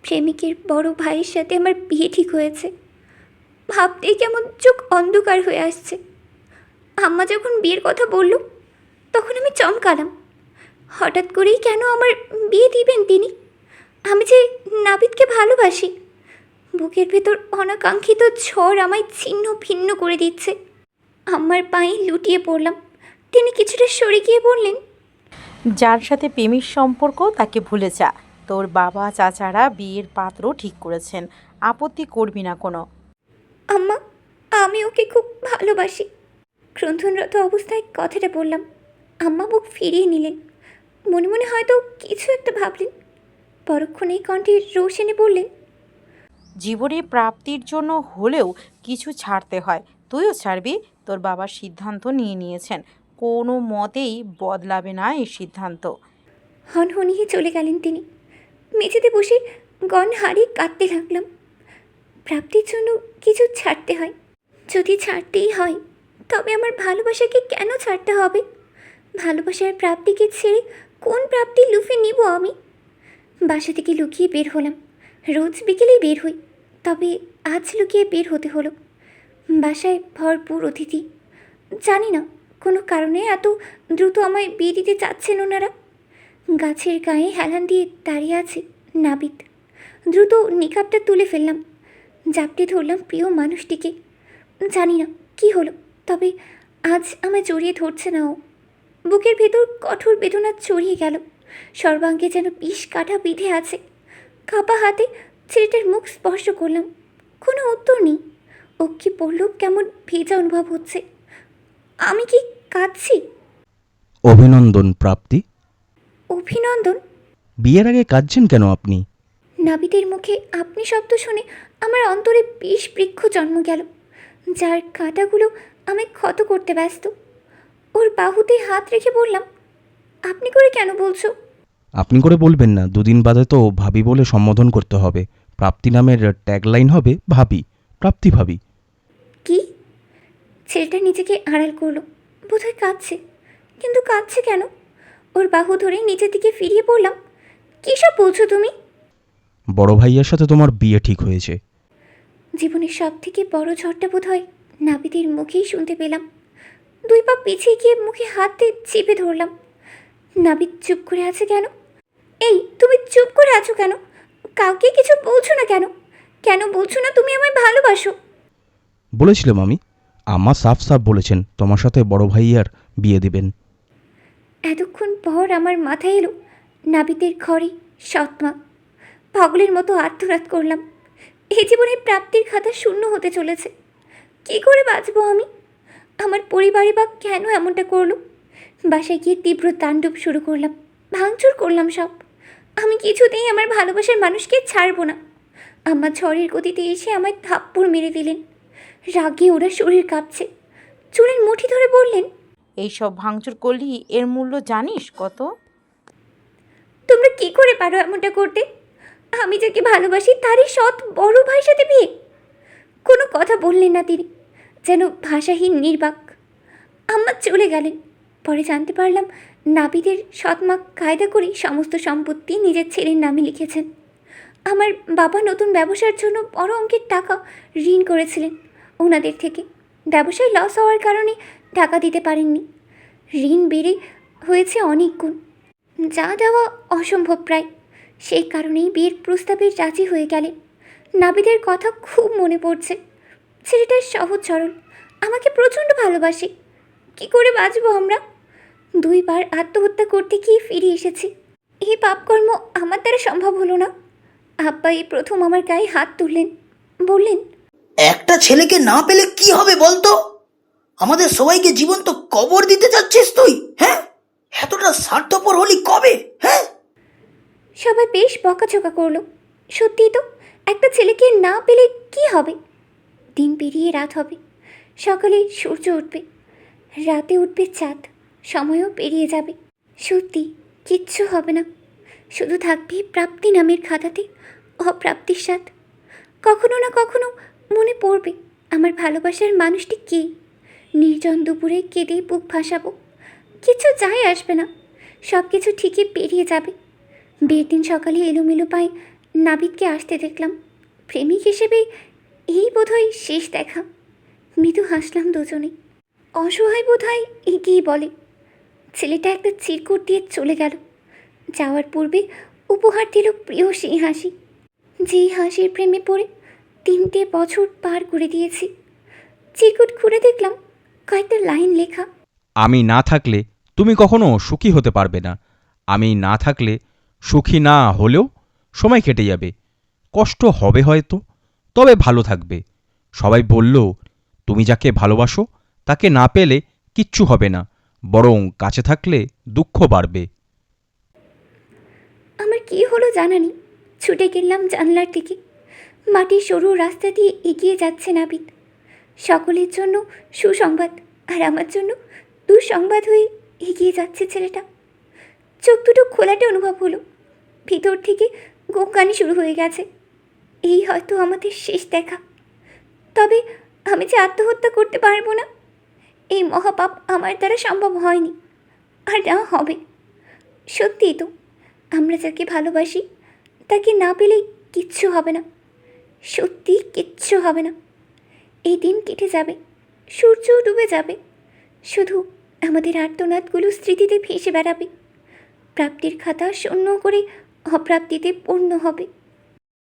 প্রেমিকের বড় ভাইয়ের সাথে আমার বিয়ে ঠিক হয়েছে। ভাবতেই কেমন চোখ অন্ধকার হয়ে আসছে। আম্মা যখন বিয়ের কথা বলল তখন আমি চমকালাম। হঠাৎ করেই কেন আমার বিয়ে দিবেন তিনি? আমি যে নাবিদকে ভালোবাসি। বুকের ভেতর অনাকাঙ্ক্ষিত ঝড় আমায় ছিন্ন ভিন্ন করে দিচ্ছে। আম্মার পায়ে লুটিয়ে পড়লাম। তিনি কিছুটা সরে গিয়ে বললেন, যার সাথে প্রেমিক সম্পর্ক তাকে ভুলে যা। তোর বাবা চাচারা বিয়ের পাত্র ঠিক করেছেন, আপত্তি করবি না কোনো। আম্মা, আমি ওকে খুব ভালোবাসি। ক্রন্ধনরত অবস্থায় কথাটা বললাম। আম্মা মুখ ফিরিয়ে নিলেন। মনে মনে হয়তো কিছু একটা ভাবলেন। পরক্ষণেই কণ্ঠে রোষ এনে বললেন, জীবনে প্রাপ্তির জন্য হলেও কিছু ছাড়তে হয়, তুইও ছাড়বি। তোর বাবার সিদ্ধান্ত নিয়েছেন, কোনো মতেই বদলাবে না এই সিদ্ধান্ত। হনহনিয়ে চলে গেলেন তিনি। মেঝেতে বসে গণ হারিয়ে কাঁদতে লাগলাম। প্রাপ্তির জন্য কিছু ছাড়তে হয়। যদি ছাড়তেই হয় তবে আমার ভালোবাসাকে কেন ছাড়তে হবে? ভালোবাসার প্রাপ্তিকে ছেড়ে কোন প্রাপ্তি লুফে নিব আমি? বাসা থেকে লুকিয়ে বের হলাম। রোজ বিকেলেই বের হই, তবে আজ লুকিয়ে বের হতে হলো। বাসায় ভরপুর অতিথি। জানি না কোনো কারণে এত দ্রুত আমায় বিয়ে দিতে চাচ্ছেন ওনারা। গাছের গায়ে হেলান দিয়ে দাঁড়িয়ে আছে নাবিদ। দ্রুত নিকাবটা তুলে ফেললাম। জাপটে ধরলাম প্রিয় মানুষটিকে। জানি না কি হলো, তবে আজ আমায় জড়িয়ে ধরছে না ও। বুকের ভেতর কঠোর বেদনা ছড়িয়ে গেল। সর্বাঙ্গে যেন বিষ কাটা বিঁধে আছে। কাপা হাতে ছেলেটার মুখ স্পর্শ করলাম। কোনো উত্তর নেই। অক্ষি পড়ল কেমন ভেজা অনুভব হচ্ছে। আমি কি কাঁদছি? অভিনন্দন প্রাপ্তি। অভিনন্দন? বিয়ের আগে কাঁদছেন কেন আপনি? নাবিদের মুখে আপনি শব্দ শুনে আমার অন্তরে বিষ বৃক্ষ জন্ম গেল, যার কাঁটাগুলো আমায় ক্ষত করতে ব্যস্ত। ওর বাহুতে হাত রেখে বললাম, আপনি করে কেন বলছো? আপনি করে বলবেন না, দুদিন বাদে তো ভাবি বলে সম্বোধন করতে হবে। প্রাপ্তি নামের ট্যাগলাইন হবে ভাবি, প্রাপ্তি ভাবি। কি? ছেলেটা নিজেকে আড়াল করলো। বোধহয় কাঁদছে, কিন্তু কাঁদছে কেন? ওর বাহু ধরে নিচের দিকে ফিরিয়ে পড়লাম। কী সব বলছো তুমি? বড় ভাইয়ের সাথে তোমার বিয়ে ঠিক হয়েছে। জীবনের সব থেকে বড় ঝড়টা বোধ হয় নাবিদের মুখেই শুনতে পেলাম। দুই পা পিছিয়ে গিয়ে মুখে হাত দিয়ে চেপে ধরলাম। নাবিদ চুপ করে আছে কেন? এই, তুমি চুপ করে আছো কেন? কাউকে কিছু বলছো না কেন? কেন বলছো না তুমি আমায় ভালোবাসো? বলেছিলাম আমি। আম্মা সাফ সাফ বলেছেন তোমার সাথে বড় ভাইয়ার বিয়ে দিবেন। এতক্ষণ পর আমার মাথায় এলো নাবিদের ঘরে সৎমা। পাগলের মতো আর্তনাদ করলাম। এই জীবনের প্রাপ্তির খাতা শূন্য হতে চলেছে। কী করে বাঁচবো আমি? আমার পরিবারই বা কেন এমনটা করলো? বাসায় গিয়ে তীব্র তাণ্ডব শুরু করলাম। ভাঙচুর করলাম সব। আমি কিছুতেই আমার ভালোবাসার মানুষকে ছাড়বো না। আমার ঝড়ের গতিতে এসে আমায় থাপ্পড় মেরে দিলেন। রাগে ওরা শরীর কাঁপছে। চুলের মুঠি ধরে বললেন, এইসব ভাঙচুর করলি এর মূল্য জানিস কত? তোমরা কি করে পারো এমনটা করতে? আমি যাকে ভালোবাসি তারই সৎ বড় ভাইয়ের সাথে বিয়ে। কোনো কথা বললেন না তিনি, যেন ভাষাহীন নির্বাক। আম্মা চলে গেলেন। পরে জানতে পারলাম নাবিদের সৎমা কায়দা করে সমস্ত সম্পত্তি নিজের ছেলের নামে লিখেছেন। আমার বাবা নতুন ব্যবসার জন্য বড় অঙ্কের টাকা ঋণ করেছিলেন ওনাদের থেকে। ব্যবসায় লস হওয়ার কারণে টাকা দিতে পারেননি। ঋণ বেড়ে হয়েছে অনেক গুণ, যা দেওয়া অসম্ভব প্রায়। সেই কারণেই বিয়ের প্রস্তাবে রাজি হয়ে গেলেন। নাবিদের কথা খুব মনে পড়ছে। ছেলেটা সহজ সরল, আমাকে প্রচণ্ড ভালোবাসে। কি করে বাঁচবো আমরা? দুইবার আত্মহত্যা করতে গিয়ে ফিরে এসেছি। এই পাপকর্ম আমার দ্বারা সম্ভব হলো না। আব্বা এই প্রথম আমার গায়ে হাত তুললেন, বললেন, একটা ছেলেকে না পেলে কি হবে বলতো? আমাদের সবাইকে জীবন্ত কবর দিতে যাচ্ছিস তুই? হ্যাঁ, এতটা স্বার্থপর হলি কবে? হ্যাঁ। সবাই বেশ বকাঝকা করলো। সত্যিই তো, একটা ছেলেকে না পেলে কি হবে? দিন পেরিয়ে রাত হবে, সকালে সূর্য উঠবে, রাতে উঠবে চাঁদ, সময়ও পেরিয়ে যাবে। সত্যি কিচ্ছু হবে না। শুধু থাকবে প্রাপ্তি নামের খাতাতে অপ্রাপ্তির স্বাদ। কখনো না কখনো মনে পড়বে আমার ভালোবাসার মানুষটি কে। নির্জন দুপুরে কেঁদে বুক ভাসাবো। কিছু যায় আসবে না। সব কিছু ঠিকই পেরিয়ে যাবে। বিয়ের দিন সকালে এলোমেলো পায়ে নাবিদকে আসতে দেখলাম। প্রেমিক হিসেবে এই বোধহয় শেষ দেখা। মৃদু হাসলাম দুজনে। অসহায় বোধহয় এগিয়ে বলে। ছেলেটা একটা চিরকুট দিয়ে চলে গেল। যাওয়ার পূর্বে উপহার দিল প্রিয় সেই হাসি, যেই হাসির প্রেমে পড়ে 3টে বছর পার করে দিয়েছি। চিরকুট খুলে দেখলাম কয়েকটা লাইন লেখা। আমি না থাকলে তুমি কখনো সুখী হতে পারবে না। আমি না থাকলে সুখী না হলেও সময় কেটে যাবে। কষ্ট হবে হয়তো, তবে ভালো থাকবে। সবাই বলল তুমি যাকে ভালোবাসো তাকে না পেলে কিচ্ছু হবে না, বরং কাছে থাকলে দুঃখ বাড়বে। আমার কি হলো জানা নেই। ছুটে গেলাম জানলার দিকে। মাটির সরু রাস্তা দিয়ে এগিয়ে যাচ্ছে নাবিদ। সকলের জন্য সুসংবাদ, আর আমার জন্য দুঃসংবাদ হয়ে এগিয়ে যাচ্ছে ছেলেটা। চোখ দুটো খোলাটে অনুভব হলো। ভিতর থেকে গোঁকানি শুরু হয়ে গেছে। এই হয়তো আমাদের শেষ দেখা। তবে আমি যে আত্মহত্যা করতে পারবো না, এই মহাপাপ আমার দ্বারা সম্ভব হয়নি, আর না হবে। সত্যিই তো, আমরা যাকে ভালোবাসি তাকে না পেলেই কিচ্ছু হবে না। সত্যি কিচ্ছু হবে না। এই দিন কেটে যাবে, সূর্য ডুবে যাবে, শুধু আমাদের আর্তনাদগুলো স্মৃতিতে ভেসে বেড়াবে। প্রাপ্তির খাতা শূন্য করে অপ্রাপ্তিতে পূর্ণ হবে।